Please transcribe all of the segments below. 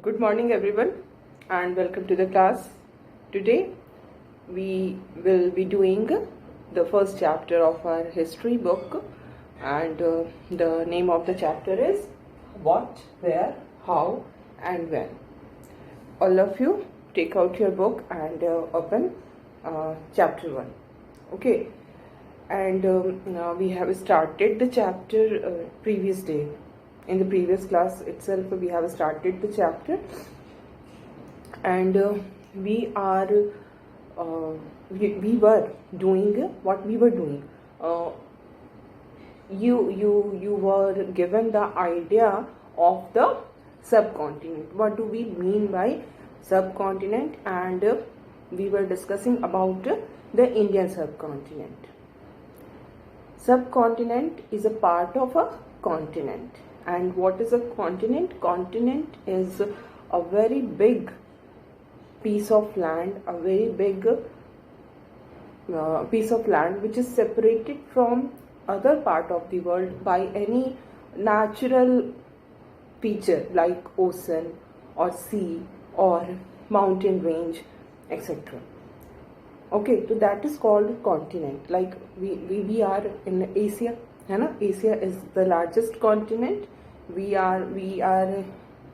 Good morning, everyone, and welcome to the class. Today, we will be doing the first chapter of our history book, and the name of the chapter is What, Where, How, and When. All of you, take out your book and open chapter 1. Okay, and now we have started the chapter previous day. In the previous class itself, we have started the chapter, and we are we were doing what we were doing. Uh, you were given the idea of the subcontinent. What do we mean by subcontinent? And we were discussing about the Indian subcontinent. Subcontinent is a part of a continent. And what is a continent? Continent is a very big piece of land, a very big piece of land which is separated from other part of the world by any natural feature like ocean or sea or mountain range, etc. Okay, so that is called continent. Like we are in Asia, है ना? Asia is the largest continent. We are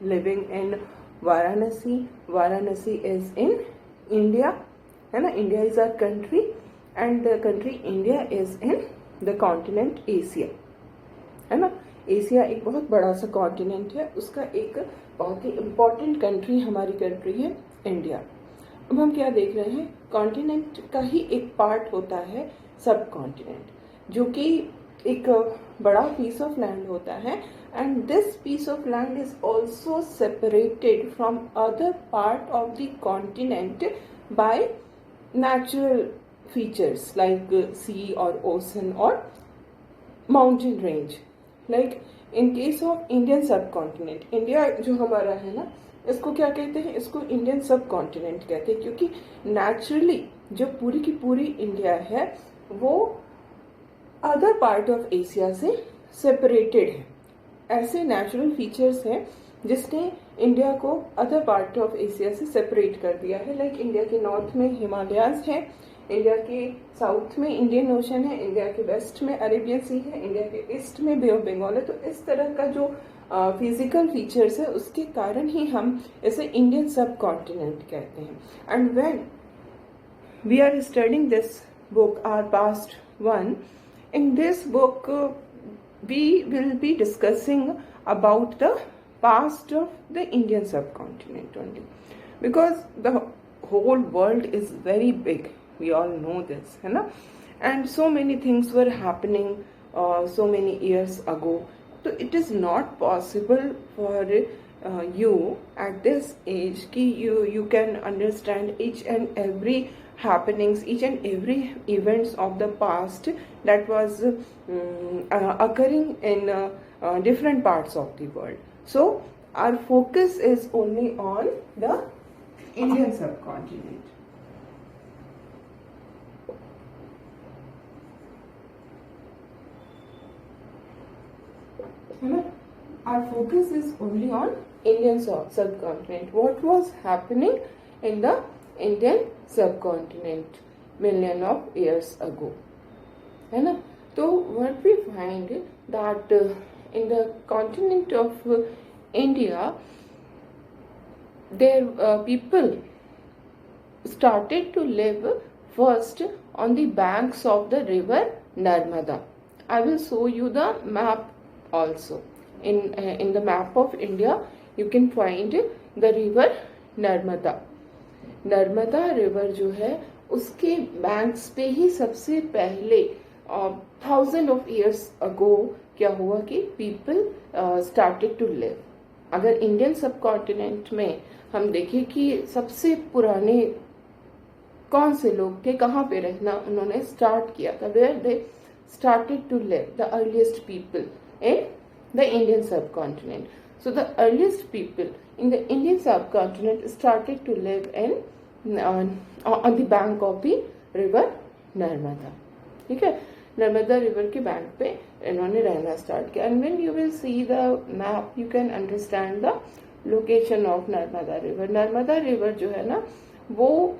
living in Varanasi. Varanasi is in India, है ना? India is our country, and the country India is in the continent Asia, है ना? Asia एक बहुत बड़ा सा कॉन्टिनेंट है. उसका एक बहुत ही इम्पोर्टेंट कंट्री हमारी कंट्री है इंडिया. अब हम क्या देख रहे हैं? कॉन्टिनेंट का ही एक पार्ट होता है सब कॉन्टिनेंट, जो कि एक बड़ा पीस ऑफ लैंड होता है. And this piece of land is also separated from other part of the continent by natural features like sea और ओशन और mountain range. Like in case of Indian subcontinent, India जो हमारा है ना, इसको क्या कहते हैं? इसको इंडियन सब कॉन्टिनेंट कहते हैं, क्योंकि नेचुरली जो पूरी की पूरी इंडिया है वो अदर पार्ट ऑफ एशिया से सेपरेटेड है. ऐसे नेचुरल फीचर्स हैं जिसने इंडिया को अदर पार्ट ऑफ एशिया से सेपरेट कर दिया है. लाइक इंडिया के नॉर्थ में हिमालयाज है, इंडिया के साउथ में इंडियन ओशन है, इंडिया के वेस्ट में अरेबियन सी है, इंडिया के ईस्ट में बे ऑफ बंगाल है. तो इस तरह का जो फिजिकल फीचर्स है उसके कारण ही हम इसे इंडियन सब कॉन्टिनेंट कहते हैं. And when we are studying this book our past one, in this book we will be discussing about the past of the Indian subcontinent only, because the whole world is very big, we all know this, है ना? And so many things were happening so many years ago. So it is not possible for you at this age कि you can understand each and every happenings, each and every events of the past that was occurring in different parts of the world. So our focus is only on the Indian subcontinent. Our focus is only on Indian subcontinent. What was happening in the Indian subcontinent million of years ago, है ना? तो what we find that in the continent of India, their people started to live first on the banks of the river Narmada. I will show you the map also. In the map of India, you can find the river Narmada. Narmada river जो है उसके banks पे ही सबसे पहले 1000 of years ago क्या हुआ कि people started to live. अगर इंडियन सब कॉन्टिनेंट में हम देखें कि सबसे पुराने कौन से लोग थे, कहाँ पे रहना उन्होंने स्टार्ट किया था, where they started to live, the earliest people in the Indian subcontinent. So the earliest people in the Indian subcontinent started to live on the bank of the river Narmada. ठीक है, Narmada river के bank पे इन्होंने रहना start किया. And when you will see the map you can understand the location of Narmada river. Narmada river जो है ना वो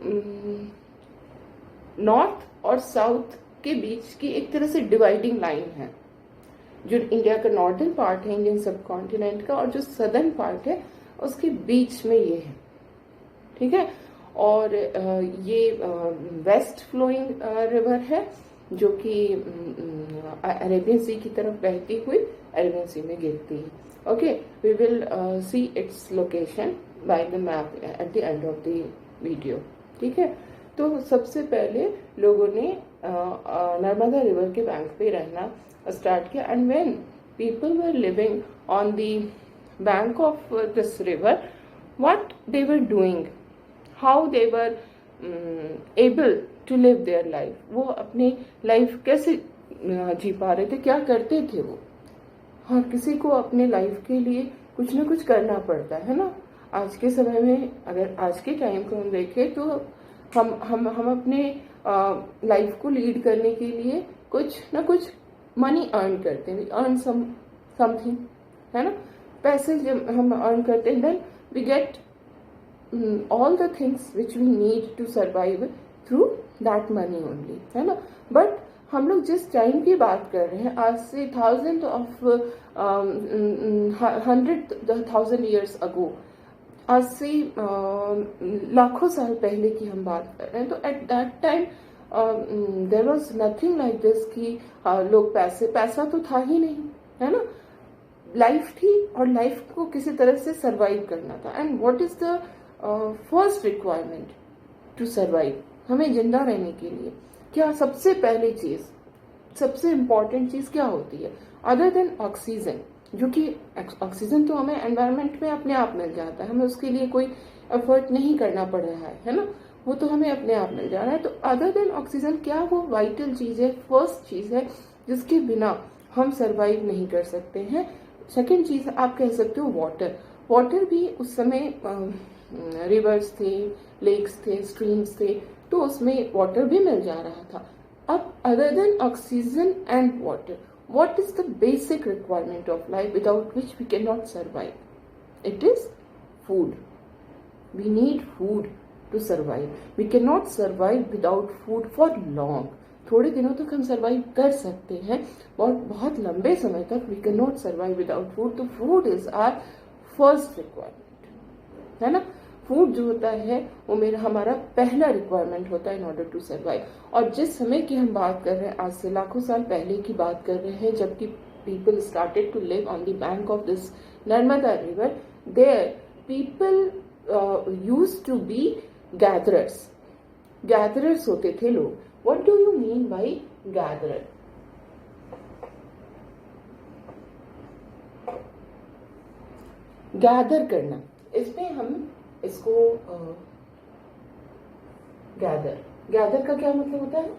नॉर्थ और साउथ के बीच की एक तरह से डिवाइडिंग लाइन है। जो इंडिया का नॉर्दर्न पार्ट है इंडियन सब कॉन्टिनेंट का, और जो सदर्न पार्ट है उसके बीच में ये है, ठीक है। और ये वेस्ट फ्लोइंग रिवर है जो कि अरेबियन सी की तरफ बहती हुई अरेबियन सी में गिरती है। Okay, we will see its location by the map at the end of the video, ठीक है। तो सबसे पहले लोगों ने नर्मदा रिवर के बैंक पे रहना स्टार्ट किया, and when people were living on the bank of this river, what they were doing, how they were able to live their life, वो अपनी लाइफ कैसे जी पा रहे थे, क्या करते थे वो। हाँ, किसी को अपने लाइफ के लिए कुछ ना कुछ करना पड़ता है ना। आज के समय में अगर आज के टाइम को हम देखें तो हम अपने लाइफ को लीड करने के लिए कुछ ना कुछ मनी अर्न करते हैं, अर्न समथिंग, है ना। पैसे जब हम अर्न करते हैं then we get all the things which we need to survive through that money only, है ना। बट हम लोग जिस टाइम की बात कर रहे हैं, आज से 100,000 years ago, आज से लाखों साल पहले की हम बात कर रहे हैं, तो at that time there was nothing like this कि लोग पैसा तो था ही नहीं, है ना। लाइफ थी और लाइफ को किसी तरह से सरवाइव करना था। And what is the first requirement to survive, हमें जिंदा रहने के लिए क्या सबसे पहली चीज, सबसे इम्पॉर्टेंट चीज क्या होती है अदर देन ऑक्सीजन, जो कि ऑक्सीजन तो हमें एनवायरनमेंट में अपने आप मिल जाता है, हमें उसके लिए कोई एफर्ट नहीं करना पड़ रहा है ना, वो तो हमें अपने आप मिल जा रहा है। तो अदर देन ऑक्सीजन क्या वो वाइटल चीज है, फर्स्ट चीज है जिसके बिना हम सरवाइव नहीं कर सकते हैं। सेकेंड चीज आप कह सकते हो वाटर। वाटर भी उस समय रिवर्स थे, लेक्स थे, स्ट्रीम्स थे, तो उसमें वाटर भी मिल जा रहा था। अब other than oxygen and water, what is the basic requirement of life without which we can not survive? It is food. We need food to survive. We can not survive without food for long. थोड़े दिनों तक हम survive कर सकते हैं, और बहुत लंबे समय तक we can not survive without food. तो food is our first requirement, है ना। फूड जो होता है वो हमारा पहला रिक्वायरमेंट होता है इन ऑर्डर टू सर्वाइव। और जिस समय की हम बात कर रहे हैं, आज से लाखों साल पहले की बात कर रहे हैं, जबकि people started to live on the bank of this Narmada river, there people used to be gatherers. Gatherers होते थे लोग। What do you mean by gatherer? Gather करना, इसमें हम इसको गैदर का क्या मतलब होता है?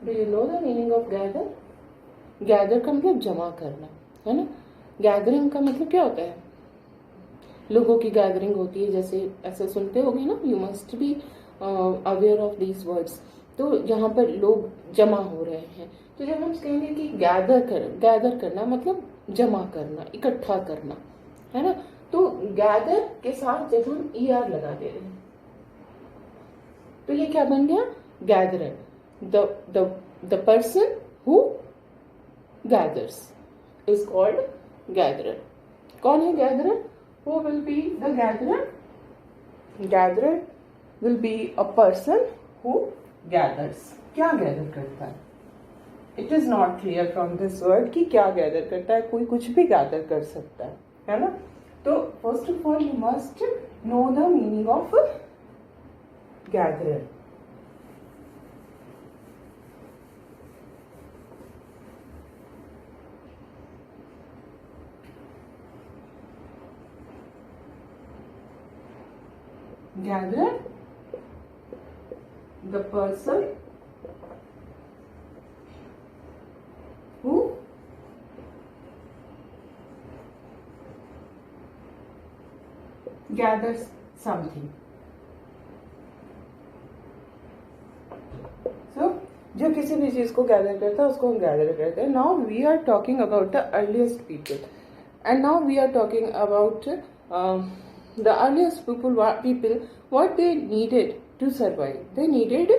Do you know the meaning of gather? Gather का मतलब जमा करना, है ना। गैदरिंग का मतलब क्या होता है? लोगों की गैदरिंग होती है, जैसे ऐसा सुनते होगे ना, you must be aware of these words. तो जहाँ पर लोग जमा हो रहे हैं, तो जब हम कहेंगे कि गैदर करना मतलब जमा करना, इकट्ठा करना, है ना। तो गैदर के साथ जब हम ER लगा दे रहे हैं तो ये क्या बन गया? Gatherer. The person who gathers is called gatherer. कौन है gatherer? Who will be the gatherer? Gatherer will be a person who gathers. क्या गैदर करता है? It is not clear from this word कि क्या गैदर करता है। कोई कुछ भी गैदर कर सकता है ना। तो first of all you must know the meaning of gatherer. Gatherer, the person who gathers something. So, जो किसी भी चीज को गैदर करता है उसको हम गैदर करते हैं. Now we are talking about the earliest people, and now we are talking about the earliest people what they needed to survive, they needed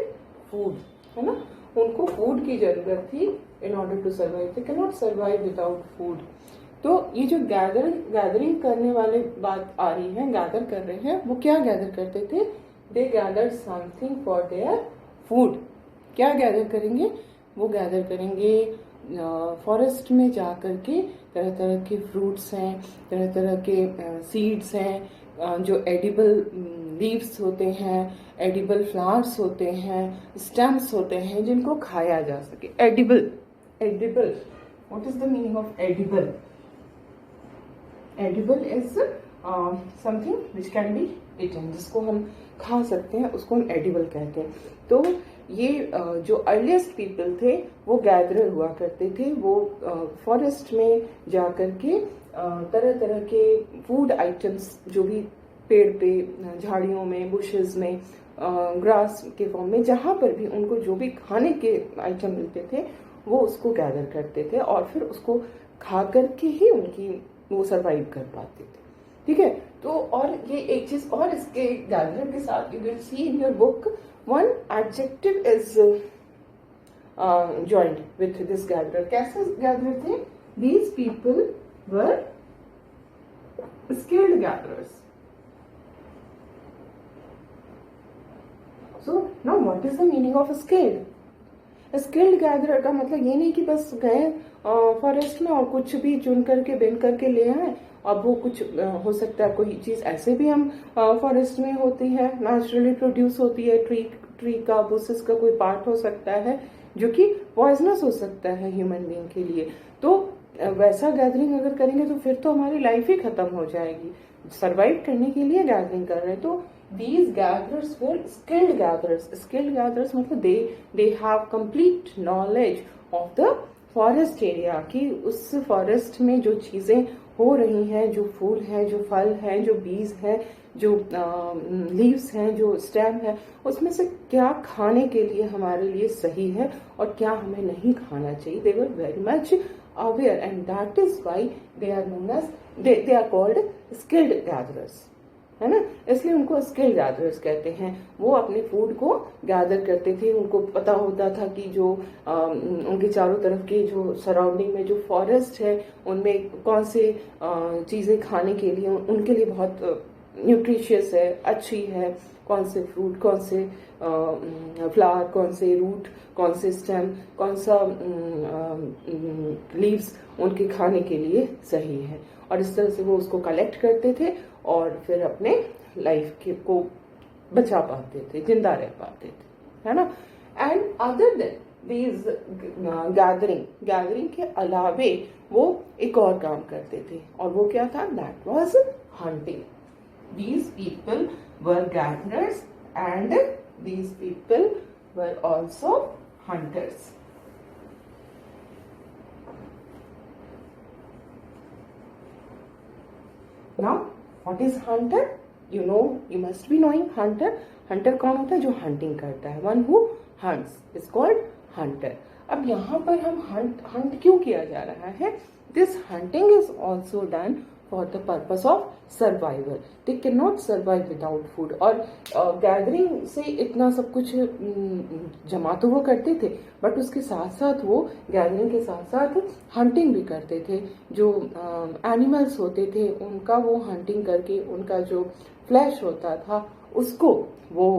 food, है ना, उनको फूड की जरूरत थी in order to survive, they cannot survive without food. तो ये जो gathering करने वाले बात आ रही है, गैदर कर रहे हैं, वो क्या गैदर करते थे, they gather something for their food. क्या गैदर करेंगे, वो गैदर करेंगे फॉरेस्ट में जा कर के तरह तरह के फ्रूट्स हैं, तरह तरह के सीड्स हैं, जो एडिबल लीव्स होते हैं, एडिबल फ्लावर्स होते हैं, स्टेम्स होते हैं, जिनको खाया जा सके. Edible, what is the meaning of edible? Edible is something which can be eaten, जिसको हम खा सकते हैं, उसको हम एडिबल कहते हैं. तो ये जो अर्लीस्ट पीपल थे वो गैदरर हुआ करते थे. वो फॉरेस्ट में जा कर के तरह तरह के फूड आइटम्स, जो भी पेड़ पे, झाड़ियों में, बुशेस में, ग्रास के फॉर्म में, जहाँ पर भी उनको जो भी खाने के आइटम मिलते थे वो उसको गैदर करते थे और फिर उसको खा करके ही उनकी वो सरवाइव कर पाते थे. ठीक है. तो और ये एक चीज और इसके गैदर के साथ you will see in your book, one adjective is joined with this gather. कैसे गैदर थे? These people were skilled gatherers. So now what is the meaning of skilled? Skilled gatherer का मतलब ये नहीं कि बस गए फॉरेस्ट में और कुछ भी चुन करके बिन करके ले आए. अब वो कुछ हो सकता है, कोई चीज ऐसे भी हम फॉरेस्ट में होती है, नेचुरली प्रोड्यूस होती है, ट्री का, बुशेस का कोई पार्ट हो सकता है जो कि पॉइजनस हो सकता है ह्यूमन बीइंग के लिए. तो वैसा गैदरिंग अगर करेंगे तो फिर तो हमारी लाइफ ही खत्म हो जाएगी. सरवाइव करने के लिए गैदरिंग कर रहे हैं. तो these gatherers were skilled gatherers. Skilled gatherers मतलब they have complete knowledge of the forest area, कि उस फॉरेस्ट में जो चीजें हो रही हैं, जो फूल हैं, जो फल हैं, जो बीज हैं, जो लीव्स हैं, जो स्टेम है, उसमें से क्या खाने के लिए हमारे लिए सही है और क्या हमें नहीं खाना चाहिए. they were very much aware and that is why they are known as they are called skilled gatherers, है ना. इसलिए उनको स्किल्ड गैदरर्स कहते हैं. वो अपने फूड को गैदर करते थे. उनको पता होता था कि जो उनके चारों तरफ के जो सराउंडिंग में जो फॉरेस्ट है उनमें कौन से चीजें खाने के लिए उनके लिए बहुत न्यूट्रिशियस है, अच्छी है, कौन से फ्रूट, कौन से फ्लावर, कौन से रूट, कौन से स्टेम, कौन सा लीव्स उनके खाने के लिए सही है. और इस तरह से वो उसको कलेक्ट करते थे और फिर अपने लाइफ के को बचा पाते थे, जिंदा रह पाते थे, है ना. And other than these gathering के अलावे वो एक और काम करते थे और वो क्या था? That was hunting. These people were gatherers and these people were also hunters. Now, what is hunter? You know, you must be knowing hunter. Hunter कौन होता है? जो hunting करता है. One who hunts is called hunter. अब यहाँ पर हम hunt क्यों किया जा रहा है? This hunting is also done for the purpose of survival. They cannot survive without food. और गैदरिंग से इतना सब कुछ जमा तो वो करते थे, बट उसके साथ साथ वो गैदरिंग के साथ साथ हंटिंग भी करते थे. जो एनिमल्स होते थे उनका वो हंटिंग करके उनका जो फ्लैश होता था उसको वो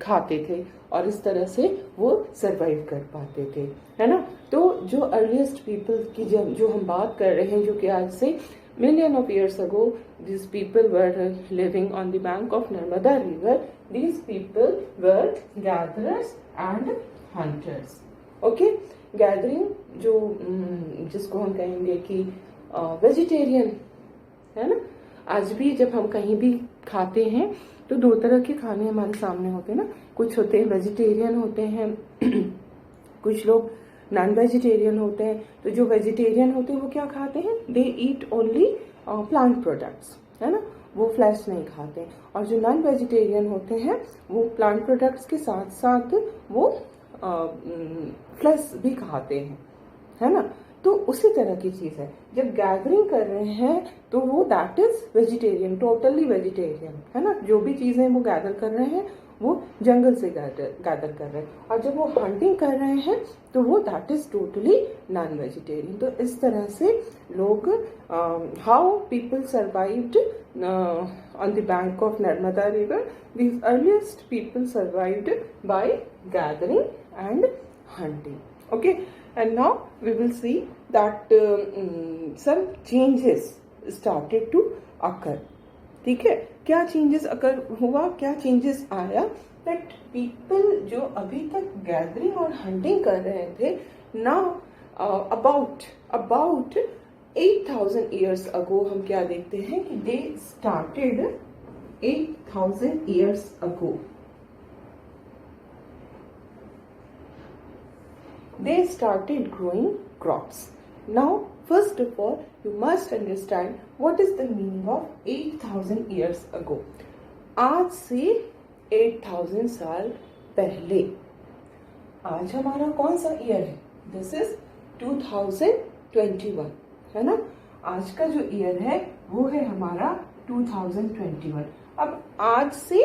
खाते थे और इस तरह से वो सरवाइव कर पाते थे, है ना. तो जो अर्लीस्ट पीपल की जो हम बात कर रहे हैं, जो कि आज से million of years ago these people were living on the bank of Narmada river. These people were gatherers and hunters. Okay, gathering जो जिसको हम कहेंगे कि वेजिटेरियन, है ना. आज भी जब हम कहीं भी खाते हैं तो दो तरह के खाने हमारे सामने होते हैं ना. कुछ होते हैं वेजिटेरियन होते हैं, कुछ लोग नॉन वेजिटेरियन होते हैं. तो जो वेजिटेरियन होते हैं वो क्या खाते हैं? दे ईट ओनली प्लांट प्रोडक्ट्स, है ना. वो फ्लैश नहीं खाते. और जो नॉन वेजिटेरियन होते हैं वो प्लांट प्रोडक्ट्स के साथ साथ वो फ्लैश भी खाते हैं, है ना. तो उसी तरह की चीज़ है, जब गैदरिंग कर रहे हैं तो वो that is vegetarian, totally vegetarian, है ना। जो भी चीज़ें वो गैदर कर रहे हैं वो जंगल से गैदर कर रहे हैं, और जब वो हंटिंग कर रहे हैं तो वो that is totally non vegetarian. तो इस तरह से लोग, how people survived on the bank of Narmada river, these earliest people survived by gathering and hunting. Okay, and now we will see that some changes started to occur. ठीक है, क्या changes अकर हुआ, क्या चेंजेस आया, that people जो अभी तक gathering और हंटिंग कर रहे थे, नाउ अबाउट 8,000 years ago हम क्या देखते हैं कि they started 8,000 years ago. They started growing crops. Now, first of all, you must understand what is the meaning of 8,000 years ago. आज से 8,000 साल पहले, आज हमारा कौन सा ईयर है? दिस इज 2021, है ना। आज का जो ईयर है वो है हमारा 2021। अब आज से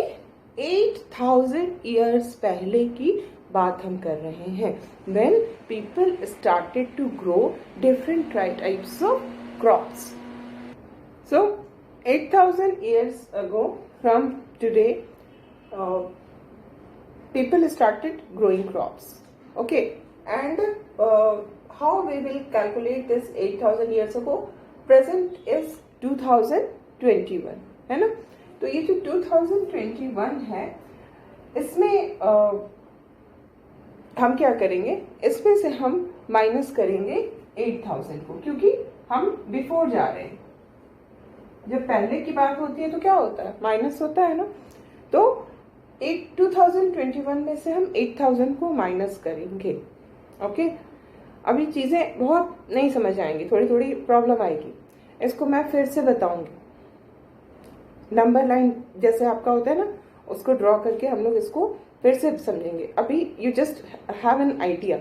8,000 years पहले की बात हम कर रहे हैं, when people started to grow different types of crops. So 8,000 years ago from today, people started growing crops. Okay, and how we will calculate this 8,000 years ago? Present is 2021, है ना। तो ये जो 2021 है, इसमें हम क्या करेंगे, इसमें से हम माइनस करेंगे 8,000 को, क्योंकि हम बिफोर जा रहे हैं। जब पहले की बात होती है तो क्या होता है, माइनस होता है ना। तो 2021 में से हम 8,000 को माइनस करेंगे। ओके, अभी चीजें बहुत नहीं समझ आएंगी, थोड़ी थोड़ी प्रॉब्लम आएगी। इसको मैं फिर से बताऊंगी। नंबर लाइन जैसे आपका होता है ना, उसको ड्रॉ करके हम लोग इसको फिर से समझेंगे। अभी you just have an idea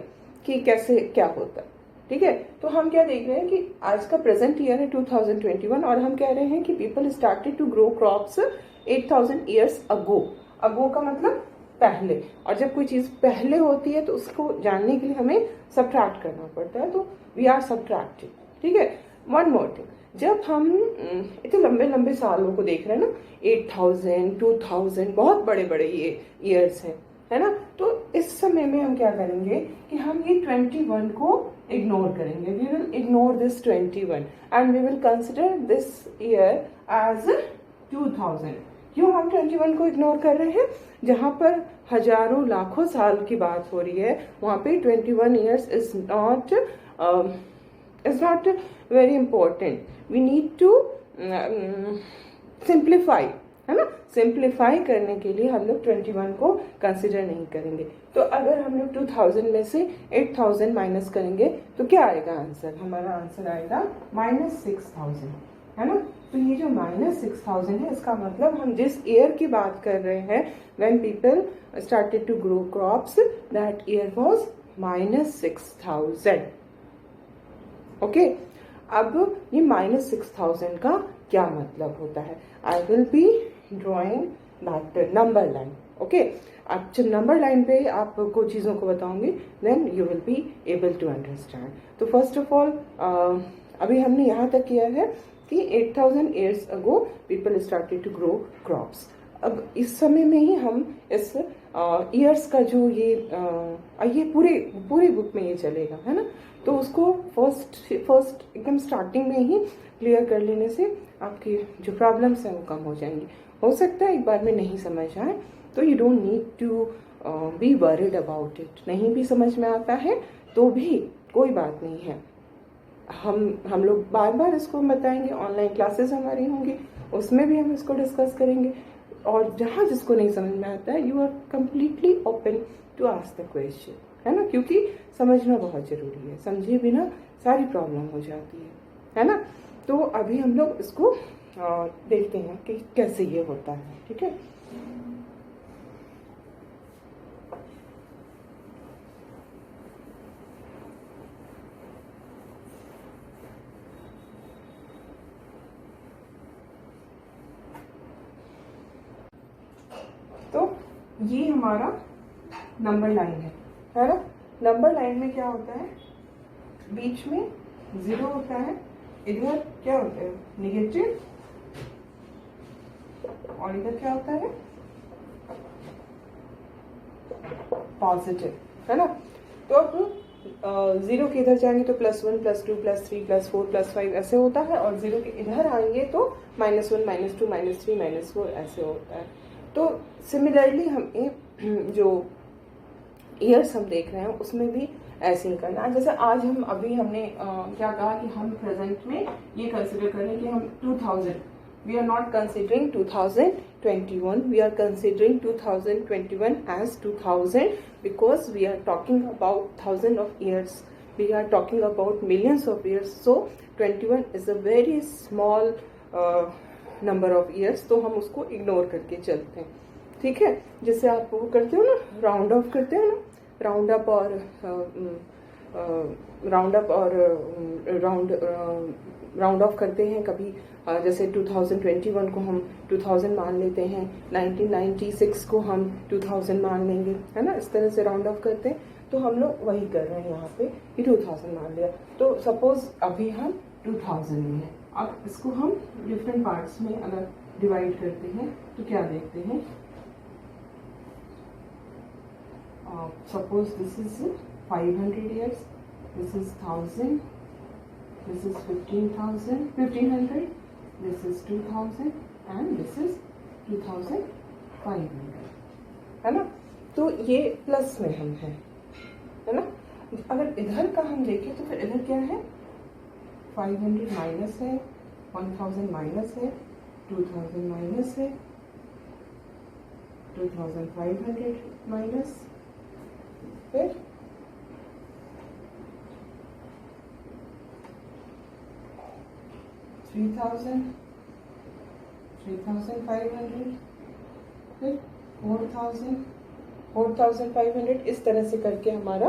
कि कैसे क्या होता है, ठीक है। तो हम क्या देख रहे हैं कि आज का प्रेजेंट ईयर है 2021, और हम कह रहे हैं कि people started to grow crops 8,000 years ago. Ago का मतलब पहले, और जब कोई चीज पहले होती है तो उसको जानने के लिए हमें सब्ट्रैक्ट करना पड़ता है, तो वी आर सब्ट्रैक्टिंग, ठीक है। वन मोर थिंग, जब हम इतने लंबे लंबे सालों को देख रहे हैं ना, 8,000 2,000 बहुत बड़े बड़े ये ईयर्स हैं, है ना। तो इस समय में हम क्या करेंगे कि हम ये 21 को इग्नोर करेंगे। We will ignore this 21 and we will consider this year as 2000। क्यों हम 21 को इग्नोर कर रहे हैं? जहां पर हजारों लाखों साल की बात हो रही है, वहां पे 21 years is not very important. We need to simplify, है ना। सिंप्लीफाई करने के लिए हम लोग 21 को कंसिडर नहीं करेंगे। तो अगर हम लोग 2000 में से 8,000 माइनस करेंगे तो क्या आएगा आंसर? हमारा आंसर आएगा -6,000, है ना। तो ये जो -6,000 है, इसका मतलब हम जिस ईयर की बात कर रहे हैं, when people started to grow crops, that year was -6,000। Okay, अब ये -6,000 का क्या मतलब होता है? I will be drawing that number line. Okay, अब जब नंबर लाइन पे आपको चीज़ों को बताऊंगी, then you will be able to understand. तो फर्स्ट ऑफ ऑल, अभी हमने यहाँ तक किया है कि 8,000 years ago people started to grow crops. अब इस समय में ही हम इस ईयर्स का जो ये पूरे बुक में ये चलेगा, है ना। तो उसको फर्स्ट एकदम स्टार्टिंग में ही क्लियर कर लेने से आपकी जो प्रॉब्लम्स हैं वो कम हो जाएंगी। हो सकता है एक बार में नहीं समझ आए, तो you don't need to be worried about it. नहीं भी समझ में आता है तो भी कोई बात नहीं है, हम लोग बार बार इसको बताएंगे। ऑनलाइन क्लासेस हमारी होंगी, उसमें भी हम इसको डिस्कस करेंगे। और जहाँ जिसको नहीं समझ में आता है, you are completely open to ask the question, है ना। क्योंकि समझना बहुत जरूरी है, समझे बिना सारी प्रॉब्लम हो जाती है ना। तो अभी हम लोग इसको देखते हैं कि कैसे ये होता है, ठीक है। ये हमारा नंबर लाइन है ना। नंबर लाइन में क्या होता है, बीच में 0 होता है, इधर क्या होता है नेगेटिव, और इधर क्या होता है पॉजिटिव, है ना। तो अब 0 के इधर जाएंगे तो +1 +2 +3 +4 +5 ऐसे होता है, और 0 के इधर आएंगे तो -1 -2 -3 -4 ऐसे होता है। तो सिमिलरली हमें जो ईयर्स हम देख रहे हैं उसमें भी ऐसे ही करना है। जैसे आज हमने क्या कहा कि हम प्रेजेंट में ये कंसिडर करें कि हम 2000, we are not considering 2021, we are considering 2021 as 2000 because we are talking about thousands of years, we are talking about millions of years, so 21 is a very small number of years, तो हम उसको ignore करके चलते हैं, ठीक है। जैसे आप वो करते हो ना, राउंड ऑफ करते हो ना, राउंड अप और राउंड ऑफ करते हैं कभी। जैसे 2021 को हम 2000 मान लेते हैं, 1996 को हम 2000 मान लेंगे, है ना। इस तरह से राउंड ऑफ करते हैं, तो हम लोग वही कर रहे हैं यहाँ पे कि 2000 मान लिया। तो सपोज अभी हम 2000 में हैं। अब इसको हम डिफरेंट पार्ट्स में अगर डिवाइड करते हैं तो क्या देखते हैं, suppose this is 500 years, this is 1000, this is 1500, this is 2000 and this is 2500, है ना। तो ये प्लस में हम हैं, है ना। अगर इधर का हम देखें तो फिर इधर क्या है, 500 माइनस है, 1000 माइनस है, 2000 माइनस है, 2500 माइनस, फिर 3000, 3500, फिर 4000, 4500, इस तरह से करके हमारा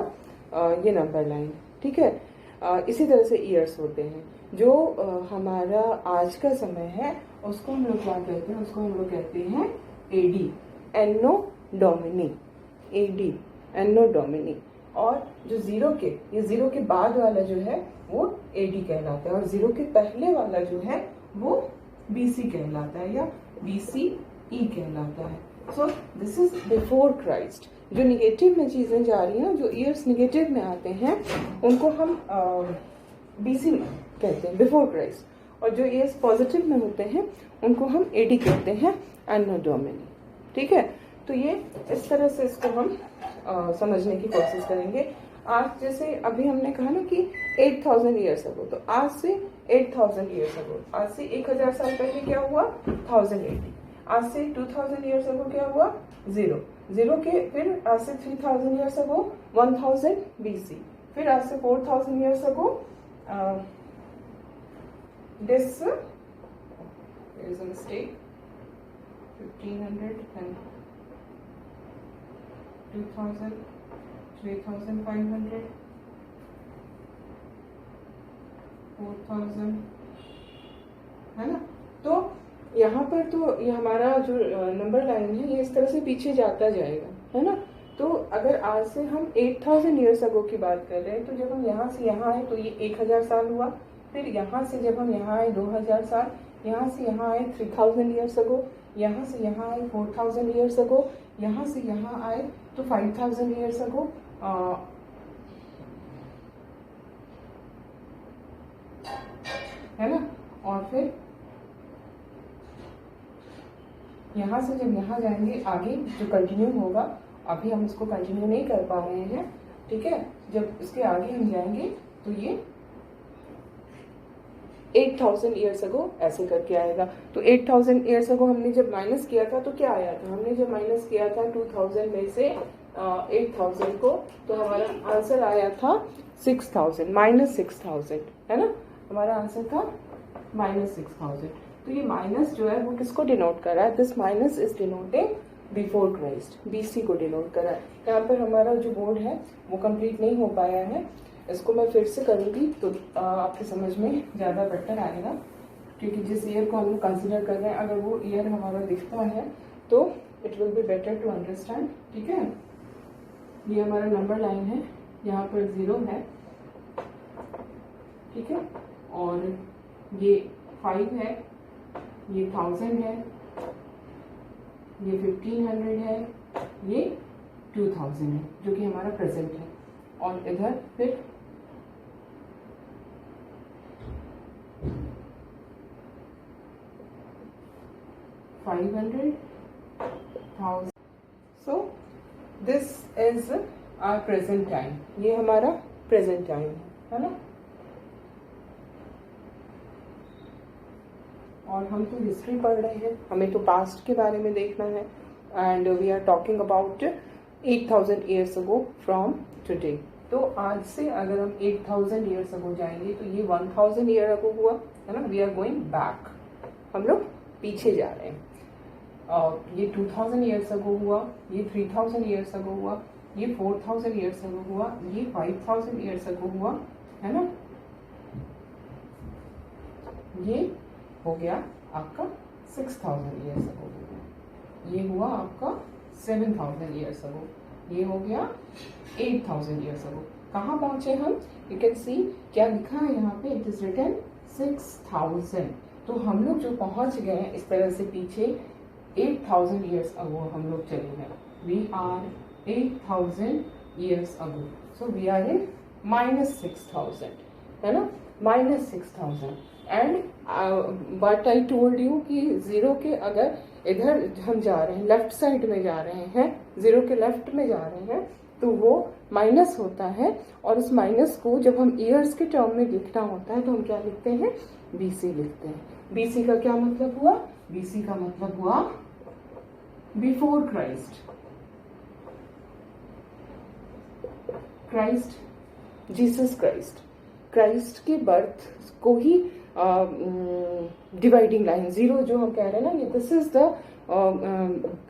ये नंबर लाइन, ठीक है। इसी तरह से ईयर्स होते हैं। जो हमारा आज का समय है उसको हम लोग क्या कहते हैं, उसको हम लोग कहते हैं एडी, एनो डोमिनी, एडी एनो डोमिनी। और जो ये 0 के बाद वाला जो है वो एडी कहलाता है, और 0 के पहले वाला जो है वो बीसी कहलाता है, या बीसीई कहलाता है। सो दिस इज बिफोर क्राइस्ट। जो निगेटिव में चीजें जा रही हैं, जो ईयर्स निगेटिव में आते हैं उनको हम बीसी कहते हैं, बिफोर क्राइस्ट। और जो ईयर्स पॉजिटिव में होते हैं उनको हम एडी कहते हैं, एनो डोमिनी, ठीक है। तो ये इस तरह से इसको हम समझने की कोशिश करेंगे। आज जैसे अभी हमने कहा ना कि 8000 ईयर्स अगो, तो आज से 8000 ईयर्स अगो, आज से 1000 साल पहले क्या हुआ, 1080। आज से 2000 ईयर्स अगो क्या हुआ, 0 के, फिर आज से 3000 ईयर्स अगो 1000 BC, फिर आज से 4000 years ago this is a mistake, 1500 and 2000, 3500, 4000, है ना। तो यहाँ पर तो ये हमारा जो नंबर लाइन है ये इस तरह से पीछे जाता जाएगा, है ना। तो अगर आज से हम 8000 ईयर्स अगो की बात कर रहे हैं, तो जब हम यहाँ से यहाँ आए तो ये 1000 साल हुआ। फिर यहाँ से जब हम यहाँ आए 2000 साल, यहाँ से यहाँ आए 3000 ईयर्स अगो, यहाँ से यहाँ आए 4000 ईयर्स अगो, यहाँ से यहाँ आए तो 5000 ईयर्स अगो, है ना। और फिर यहाँ से जब यहाँ जाएंगे आगे जो कंटिन्यू होगा, अभी हम इसको कंटिन्यू नहीं कर पा रहे हैं, ठीक है। जब इसके आगे हम जाएंगे तो ये 8000 ईयर्स अगो ऐसे करके आएगा। तो 8000 ईयर्स अगो हमने जब माइनस किया था तो क्या आया था, हमने जब माइनस किया था 2000 में से 8000 को, तो हमारा आंसर आया था 6000, -6000, है ना। हमारा आंसर था -6000। तो ये माइनस जो है वो किसको डिनोट कर रहा है, this minus is denoting before Christ, BC को डिनोट कर रहा है। यहाँ पर हमारा जो बोर्ड है वो कंप्लीट नहीं हो पाया है, इसको मैं फिर से करूँगी तो आपके समझ में ज़्यादा बेटर आएगा, क्योंकि जिस ईयर को हम लोग कंसिडर कर रहे हैं अगर वो ईयर हमारा दिखता है तो it will be better to understand. ठीक है, ये हमारा नंबर लाइन है, यहाँ पर 0 है, ठीक है, और ये 5 है, ये 1000 है, ये 1500 है, ये 2000 है, जो कि हमारा प्रेजेंट है। और इधर फिर 500, 1000। So this is our present time, ये हमारा प्रेजेंट टाइम है ना। और हम तो हिस्ट्री पढ़ रहे हैं, हमें तो पास्ट के बारे में देखना है। And we are talking about 8000 years ago from today. तो आज से अगर हम 8000 ईयर्स अगो जाएंगे तो ये 1000 ईयर अगो हुआ है ना। वी आर गोइंग बैक, हम लोग पीछे जा रहे हैं। और ये 2000 ईयर्स अगो हुआ, ये 3000 ईयर्स अगो हुआ, ये 4000 ईयर्स अगो हुआ, ये 5000 ईयर्स अगो हुआ, है ना। ये हो गया आपका 6000 ईयर्स अगो, ये हुआ आपका 7000 ईयर्स अगो, ये हो गया 8000 ईयर्स अगो। कहाँ पहुंचे हम? यू कैन सी क्या लिखा है यहाँ पे, इट इज रिटन 6000। तो हम लोग जो पहुंच गए हैं इस तरह से पीछे 8000 ईयर्स अगो हम लोग चले गए। We are 8000 years ago, so we are in -6000, है ना, -6000। And but I told you कि 0 के अगर इधर हम जा रहे हैं, लेफ्ट साइड में जा रहे हैं, 0 के लेफ्ट में जा रहे हैं, तो वो माइनस होता है। और उस माइनस को जब हम ईयर्स के टर्म में लिखना होता है तो हम क्या लिखते हैं? BC लिखते हैं। BC का क्या मतलब हुआ? BC का मतलब हुआ before Christ. Christ, Jesus Christ, Christ के बर्थ को ही डिवाइडिंग लाइन 0 जो हम कह रहे हैं ना, ये दिस इज द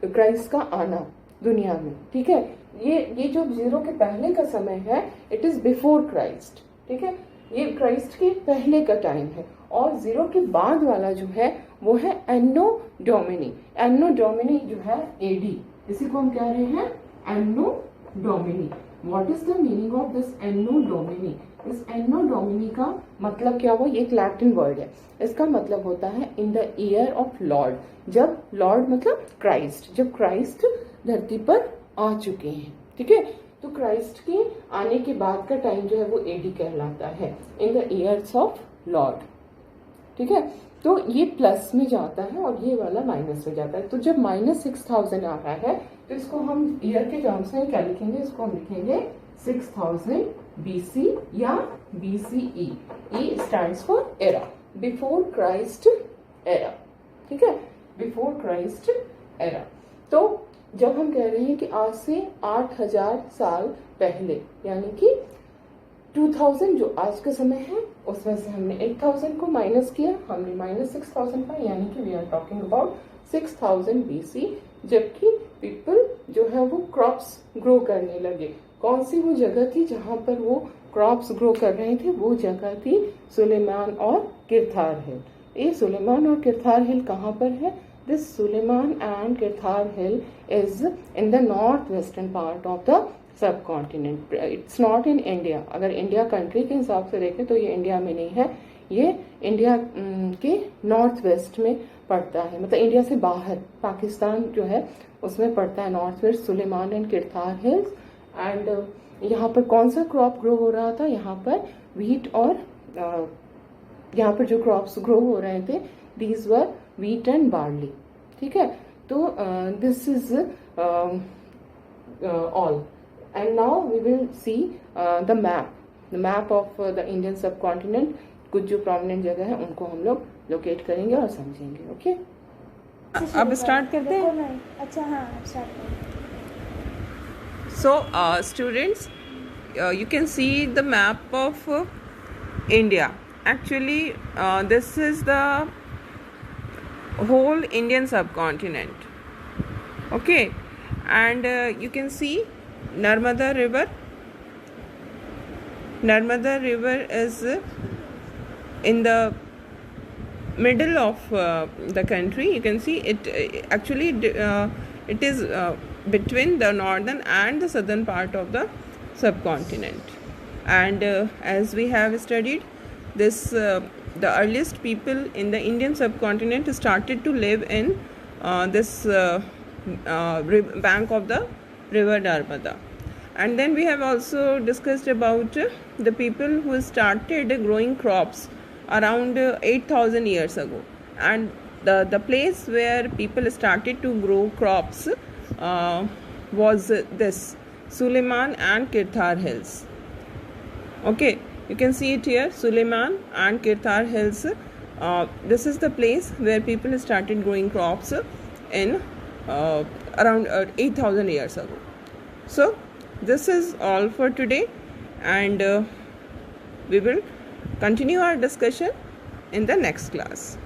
क्राइस्ट का आना दुनिया में। ठीक है, ये जो 0 के पहले का समय है, इट इज बिफोर क्राइस्ट। ठीक है, ये क्राइस्ट के पहले का टाइम है। और 0 के बाद वाला जो है वो है एन्नो डोमिनी। एन्नो डोमिनी जो है AD, इसी को हम कह रहे हैं anno Domini. What is the meaning of this anno Domini? इस एन्नो डोमिनी का मतलब क्या हुआ? ये एक लैटिन वर्ड है, इसका मतलब होता है in the year of Lord. जब लॉर्ड मतलब क्राइस्ट, जब क्राइस्ट धरती पर आ चुके हैं। ठीक है, तो क्राइस्ट के आने के बाद का टाइम जो है वो AD कहलाता है, in the years of Lord. ठीक है, तो ये प्लस में जाता है और ये वाला माइनस में जाता है। तो जब -6000 आ रहा है तो इसको हम ईयर के टर्म्स में क्या लिखेंगे? इसको हम लिखेंगे 6000 BC या BCE। E stands for era, before Christ era. ठीक है, बिफोर क्राइस्ट एरा। तो जब हम कह रहे हैं कि आज से 8000 साल पहले, यानी कि 2000 जो आज का समय है, उसमें से हमने 8000 को माइनस किया, हमने -6000 पाया, यानी कि we are talking about 6000 BC। जबकि पीपल जो है वो क्रॉप्स ग्रो करने लगे। कौन सी वो जगह थी जहां पर वो क्रॉप्स ग्रो कर रहे थे? वो जगह थी सुलेमान और किरथार हिल। ये सुलेमान और किरथार हिल कहाँ पर है? This Sulaiman and Kirthar hill is in the north western part of the subcontinent. It's not in India. अगर इंडिया कंट्री के हिसाब से देखें तो ये इंडिया में नहीं है, ये इंडिया के नॉर्थ वेस्ट में पड़ता है, मतलब इंडिया से बाहर पाकिस्तान जो है उसमें पड़ता है north west Sulaiman and Kirthar hills. And यहाँ पर कौन सा क्रॉप ग्रो हो रहा था? यहाँ पर व्हीट और यहाँ पर जो क्रॉप्स ग्रो हो रहे थे, these were wheat and barley. ठीक है, तो this is all. And now we will see the map of the Indian subcontinent. कुछ जो प्रोमिनेंट जगह है उनको हम लोग लोकेट करेंगे और समझेंगे। ओके, अब स्टार्ट करते हैं। अच्छा, हाँ स्टार्ट करें। So students, you can see the map of India. Actually this is the whole Indian subcontinent. Okay, and you can see Narmada river. Narmada river is in the middle of the country. You can see it actually It is between the northern and the southern part of the subcontinent. And as we have studied this, the earliest people in the Indian subcontinent started to live in this bank of the river Narmada. And then we have also discussed about the people who started growing crops around 8,000 years ago. And the place where people started to grow crops was this Suleiman and Kirthar Hills. Okay, you can see it here, Suleiman and Kirthar Hills. This is the place where people started growing crops in around 8,000 years ago. So this is all for today, and we will continue our discussion in the next class.